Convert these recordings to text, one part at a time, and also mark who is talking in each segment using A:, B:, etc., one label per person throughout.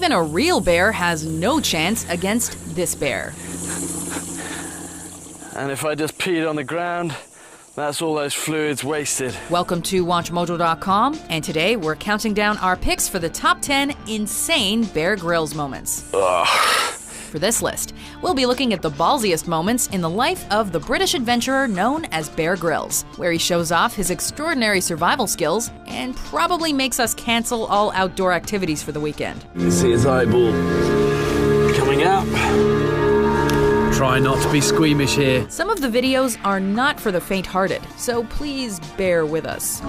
A: Even a real bear has no chance against this bear.
B: And if I just peed on the ground, that's all those fluids wasted.
A: Welcome to WatchMojo.com, and today we're counting down our picks for the top 10 insane Bear Grylls moments.
B: Ugh.
A: For this list, we'll be looking at the ballsiest moments in the life of the British adventurer known as Bear Grylls, where he shows off his extraordinary survival skills and probably makes us cancel all outdoor activities for the weekend.
B: You see his eyeball coming out.
C: Try not to be squeamish here.
A: Some of the videos are not for the faint-hearted, so please bear with us.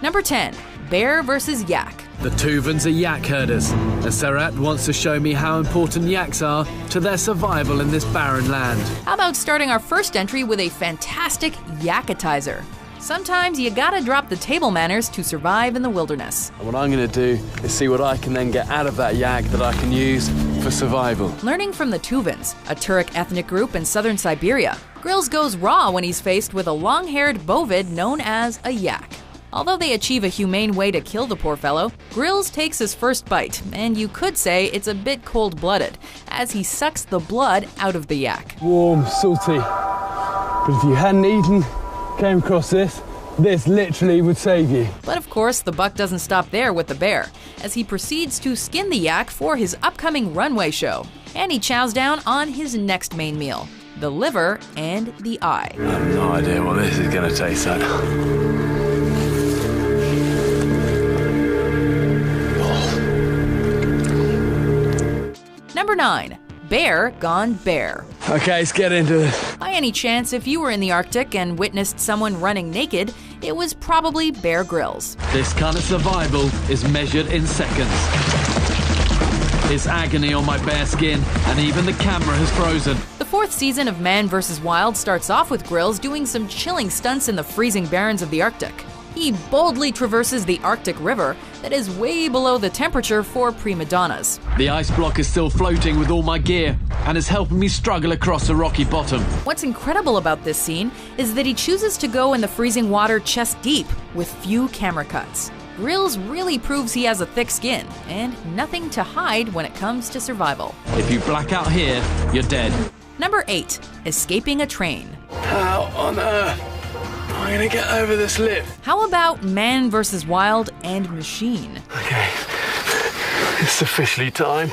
A: Number 10. Bear vs. Yak.
C: The Tuvans are yak herders, and Sarat wants to show me how important yaks are to their survival in this barren land.
A: How about starting our first entry with a fantastic yakatizer? Sometimes you gotta drop the table manners to survive in the wilderness.
B: And what I'm going to do is see what I can then get out of that yak that I can use for survival.
A: Learning from the Tuvans, a Turek ethnic group in southern Siberia, Grylls goes raw when he's faced with a long-haired bovid known as a yak. Although they achieve a humane way to kill the poor fellow, Grylls takes his first bite, and you could say it's a bit cold-blooded, as he sucks the blood out of the yak.
B: Warm, salty. But if you hadn't came across this literally would save you.
A: But of course, the buck doesn't stop there with the bear, as he proceeds to skin the yak for his upcoming runway show. And he chows down on his next main meal, the liver and the eye.
B: I have no idea what this is going to taste like.
A: Number 9. Bear gone bear.
B: Okay, let's get into this.
A: By any chance, if you were in the Arctic and witnessed someone running naked, it was probably Bear Grylls.
C: This kind of survival is measured in seconds. His agony on my bare skin, and even the camera has frozen.
A: The 4th season of Man vs. Wild starts off with Grylls doing some chilling stunts in the freezing barrens of the Arctic. He boldly traverses the Arctic River that is way below the temperature for prima donnas.
C: The ice block is still floating with all my gear, and is helping me struggle across the rocky bottom.
A: What's incredible about this scene is that he chooses to go in the freezing water chest deep with few camera cuts. Grylls really proves he has a thick skin and nothing to hide when it comes to survival.
C: If you black out here, you're dead.
A: Number 8. Escaping a train.
B: How on earth am I going to get over this lip?
A: How about Man vs. Wild and Machine?
B: Okay, it's officially time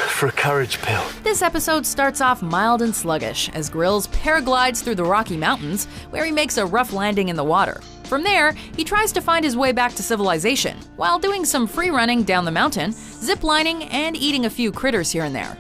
B: for a courage pill.
A: This episode starts off mild and sluggish as Grylls paraglides through the Rocky Mountains, where he makes a rough landing in the water. From there, he tries to find his way back to civilization, while doing some free running down the mountain, ziplining, and eating a few critters here and there.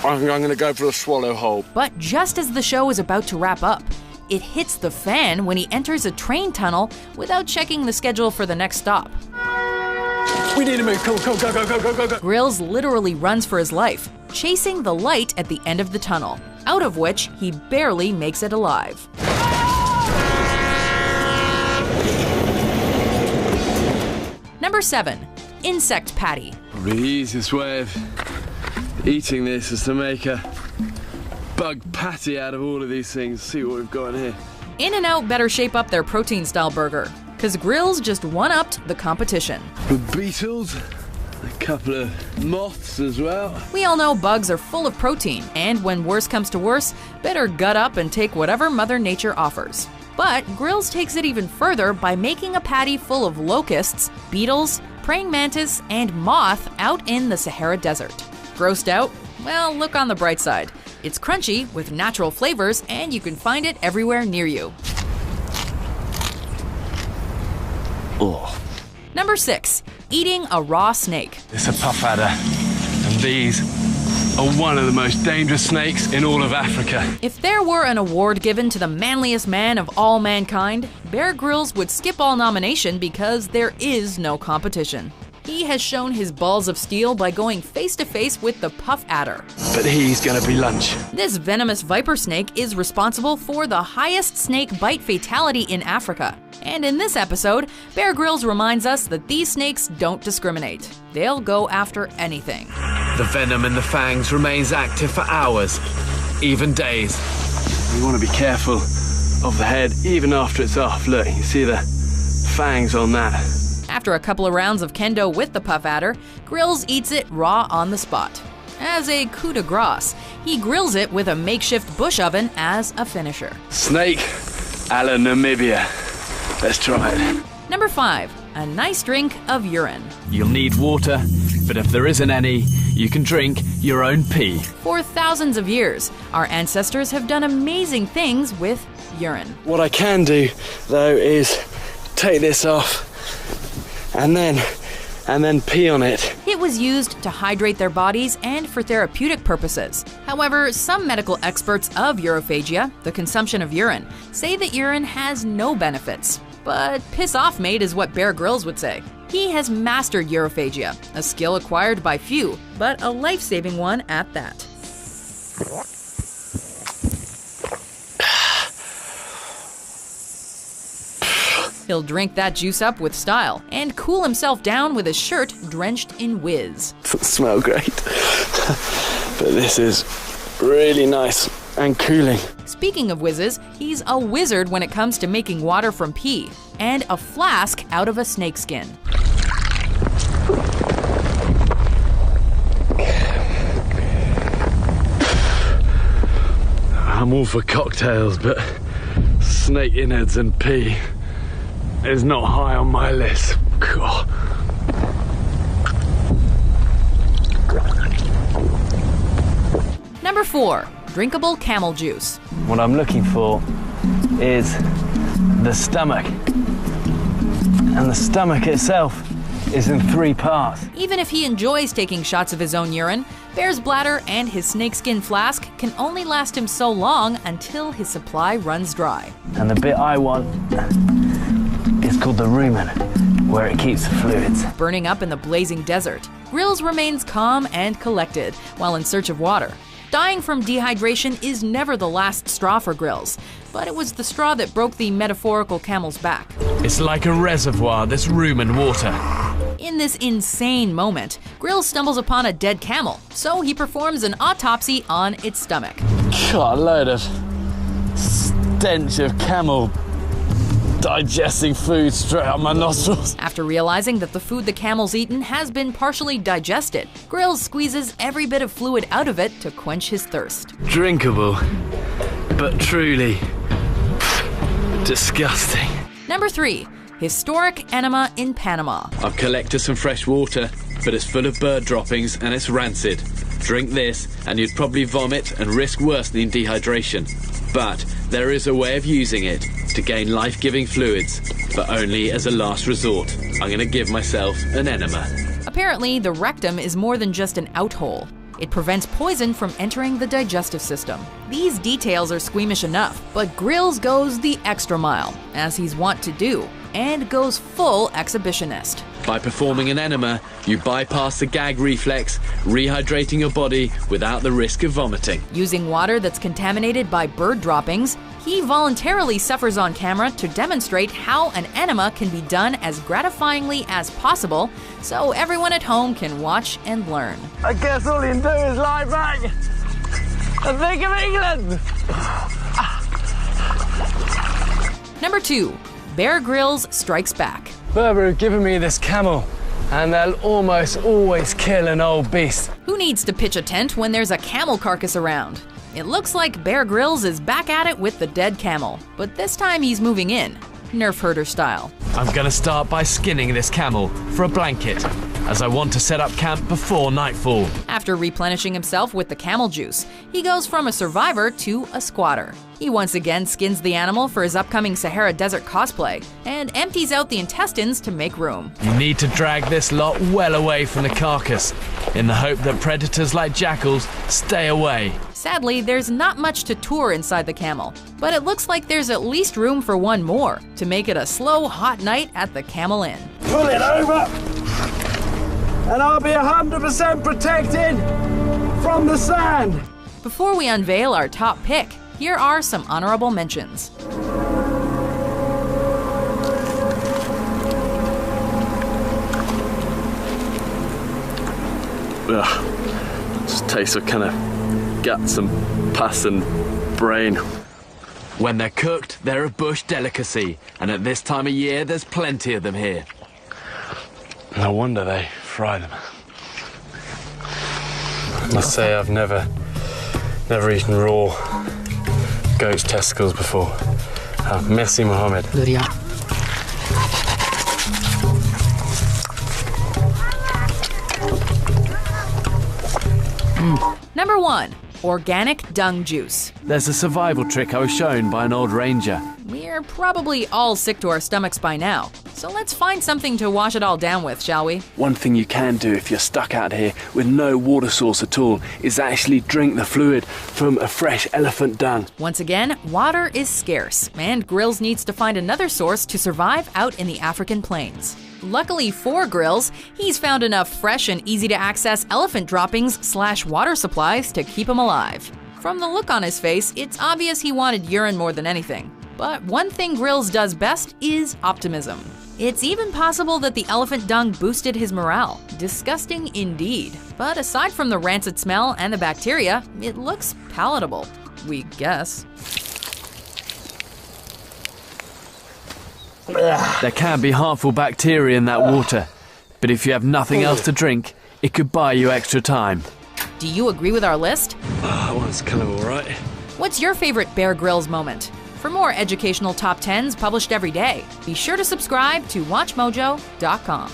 B: I think I'm going to go for a swallow hole.
A: But just as the show is about to wrap up, it hits the fan when he enters a train tunnel without checking the schedule for the next stop.
B: We need to move. Come on, go, go, go, go, go, go.
A: Grylls literally runs for his life, chasing the light at the end of the tunnel, out of which he barely makes it alive. Number 7. Insect Patty.
B: The easiest way of eating this is to make a bug patty out of all of these things. See what we've got in here.
A: In-N-Out better shape up their protein-style burger, because Grylls just one-upped the competition.
B: The beetles, a couple of moths as well.
A: We all know bugs are full of protein, and when worse comes to worse, better gut up and take whatever Mother Nature offers. But Grylls takes it even further by making a patty full of locusts, beetles, praying mantis, and moth out in the Sahara Desert. Grossed out? Well, look on the bright side. It's crunchy with natural flavors, and you can find it everywhere near you.
B: Oh.
A: Number 6. Eating a raw snake.
B: It's a puff adder, and these are one of the most dangerous snakes in all of Africa.
A: If there were an award given to the manliest man of all mankind, Bear Grylls would skip all nomination because there is no competition. He has shown his balls of steel by going face-to-face with the puff adder.
B: But he's gonna be lunch.
A: This venomous viper snake is responsible for the highest snake bite fatality in Africa. And in this episode, Bear Grylls reminds us that these snakes don't discriminate. They'll go after anything.
C: The venom in the fangs remains active for hours, even days.
B: You want to be careful of the head even after it's off. Look, you see the fangs on that.
A: After a couple of rounds of kendo with the puff adder, Grylls eats it raw on the spot. As a coup de grace, he grills it with a makeshift bush oven as a finisher.
B: Snake a la Namibia. Let's try it.
A: Number 5, a nice drink of urine.
C: You'll need water, but if there isn't any, you can drink your own pee.
A: For thousands of years, our ancestors have done amazing things with urine.
B: What I can do, though, is take this off and then pee on it.
A: It was used to hydrate their bodies and for therapeutic purposes. However, some medical experts of urophagia, the consumption of urine, say that urine has no benefits. But piss off, mate, is what Bear Grylls would say. He has mastered urophagia, a skill acquired by few, but a life-saving one at that. He'll drink that juice up with style and cool himself down with his shirt drenched in whiz.
B: Doesn't smell great, but this is really nice and cooling.
A: Speaking of whizzes, he's a wizard when it comes to making water from pee and a flask out of a snakeskin.
B: I'm all for cocktails, but snake innards and pee is not high on my list. God.
A: Number 4, drinkable camel juice.
C: What I'm looking for is the stomach. And the stomach itself is in 3 parts.
A: Even if he enjoys taking shots of his own urine, Bear's bladder and his snakeskin flask can only last him so long until his supply runs dry.
C: And the bit I want is called the rumen, where it keeps the fluids.
A: Burning up in the blazing desert, Grylls remains calm and collected while in search of water. Dying from dehydration is never the last straw for Grylls, but it was the straw that broke the metaphorical camel's back.
C: It's like a reservoir, this rumen water.
A: In this insane moment, Grylls stumbles upon a dead camel, so he performs an autopsy on its stomach.
B: God, a load of stench of camel digesting food straight up my nostrils.
A: After realizing that the food the camel's eaten has been partially digested, Grylls squeezes every bit of fluid out of it to quench his thirst.
B: Drinkable, but truly disgusting.
A: Number 3, historic enema in Panama.
C: I've collected some fresh water, but it's full of bird droppings and it's rancid. Drink this and you'd probably vomit and risk worsening dehydration. But there is a way of using it to gain life-giving fluids, but only as a last resort. I'm going to give myself an enema.
A: Apparently, the rectum is more than just an outhole. It prevents poison from entering the digestive system. These details are squeamish enough, but Grylls goes the extra mile, as he's wont to do, and goes full exhibitionist.
C: By performing an enema, you bypass the gag reflex, rehydrating your body without the risk of vomiting.
A: Using water that's contaminated by bird droppings, he voluntarily suffers on camera to demonstrate how an enema can be done as gratifyingly as possible, so everyone at home can watch and learn.
B: I guess all you can do is lie back and think of England.
A: Number 2, Bear Grylls strikes back.
B: Berber have given me this camel, and they'll almost always kill an old beast.
A: Who needs to pitch a tent when there's a camel carcass around? It looks like Bear Grylls is back at it with the dead camel, but this time he's moving in, nerf herder style.
C: I'm going to start by skinning this camel for a blanket, as I want to set up camp before nightfall.
A: After replenishing himself with the camel juice, he goes from a survivor to a squatter. He once again skins the animal for his upcoming Sahara Desert cosplay and empties out the intestines to make room.
C: You need to drag this lot well away from the carcass, in the hope that predators like jackals stay away.
A: Sadly, there's not much to tour inside the camel, but it looks like there's at least room for one more to make it a slow, hot night at the Camel Inn.
B: Pull it over, and I'll be 100% protected from the sand.
A: Before we unveil our top pick, here are some honorable mentions.
B: Ugh, just tastes of kind of guts and pus and brain.
C: When they're cooked, they're a bush delicacy, and at this time of year, there's plenty of them here.
B: No wonder they fry them. I must say I've never eaten raw goat's testicles before. Merci, Mohammed.
A: Number 1. Organic dung juice.
C: There's a survival trick I was shown by an old ranger.
A: We're probably all sick to our stomachs by now, so let's find something to wash it all down with, shall we?
B: One thing you can do if you're stuck out here with no water source at all is actually drink the fluid from a fresh elephant dung.
A: Once again, water is scarce, and Grylls needs to find another source to survive out in the African plains. Luckily for Grylls, he's found enough fresh and easy-to-access elephant droppings/water supplies to keep him alive. From the look on his face, it's obvious he wanted urine more than anything. But one thing Grylls does best is optimism. It's even possible that the elephant dung boosted his morale. Disgusting indeed. But aside from the rancid smell and the bacteria, it looks palatable, we guess.
C: There can be harmful bacteria in that water, but if you have nothing else to drink, it could buy you extra time.
A: Do you agree with our list?
B: That one's kind of alright.
A: What's your favorite Bear Grylls moment? For more educational top 10s published every day, be sure to subscribe to WatchMojo.com.